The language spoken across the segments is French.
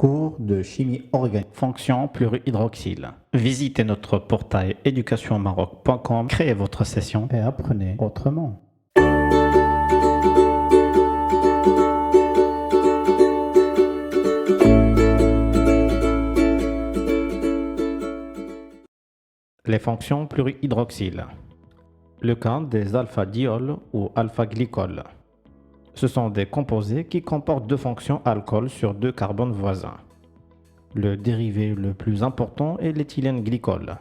Cours de chimie organique, fonction plurihydroxyle. Visitez notre portail educationmaroc.com, créez votre session et apprenez autrement. Les fonctions plurihydroxyle. Le cas des alpha-diols ou alpha-glycols. Ce sont des composés qui comportent deux fonctions alcool sur deux carbones voisins. Le dérivé le plus important est l'éthylène glycol.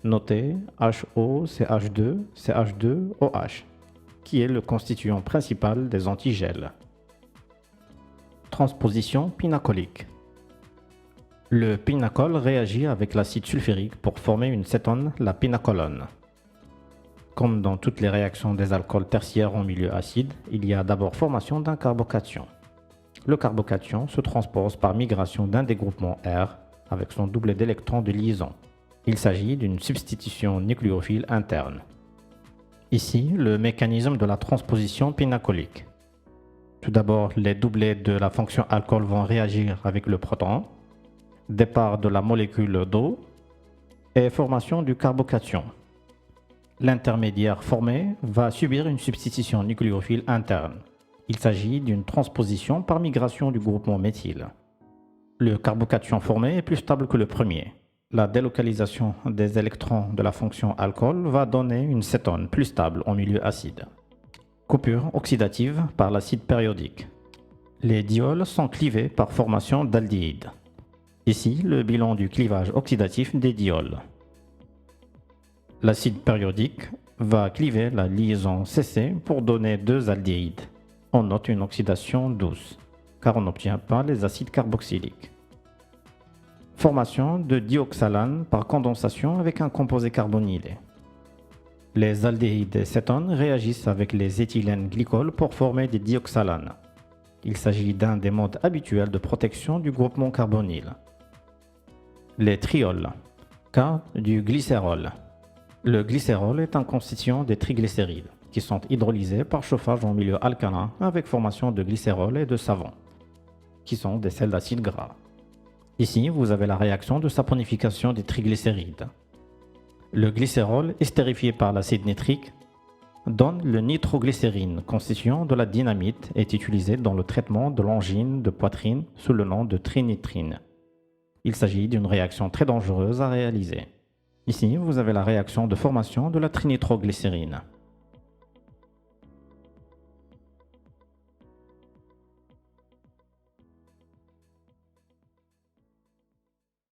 Notez HOCH2, CH2OH, qui est le constituant principal des antigels. Transposition pinacolique. Le pinacol réagit avec l'acide sulfurique pour former une cétone, la pinacolone. Comme dans toutes les réactions des alcools tertiaires en milieu acide, il y a d'abord formation d'un carbocation. Le carbocation se transpose par migration d'un dégroupement R avec son doublet d'électrons de liaison. Il s'agit d'une substitution nucléophile interne. Ici, le mécanisme de la transposition pinacolique. Tout d'abord, les doublets de la fonction alcool vont réagir avec le proton, départ de la molécule d'eau et formation du carbocation. L'intermédiaire formé va subir une substitution nucléophile interne. Il s'agit d'une transposition par migration du groupement méthyle. Le carbocation formé est plus stable que le premier. La délocalisation des électrons de la fonction alcool va donner une cétone plus stable en milieu acide. Coupure oxydative par l'acide périodique. Les diols sont clivés par formation d'aldéhydes. Ici, le bilan du clivage oxydatif des diols. L'acide périodique va cliver la liaison CC pour donner deux aldéhydes. On note une oxydation douce, car on n'obtient pas les acides carboxyliques. Formation de dioxalane par condensation avec un composé carbonylé. Les aldéhydes et cétones réagissent avec les éthylènes glycols pour former des dioxalanes. Il s'agit d'un des modes habituels de protection du groupement carbonyle. Les triols, cas du glycérol. Le glycérol est un constituant des triglycérides qui sont hydrolysés par chauffage en milieu alcalin avec formation de glycérol et de savon, qui sont des sels d'acide gras. Ici, vous avez la réaction de saponification des triglycérides. Le glycérol, estérifié par l'acide nitrique, donne le nitroglycérine, constituant de la dynamite, et est utilisé dans le traitement de l'angine de poitrine sous le nom de trinitrine. Il s'agit d'une réaction très dangereuse à réaliser. Ici, vous avez la réaction de formation de la trinitroglycérine.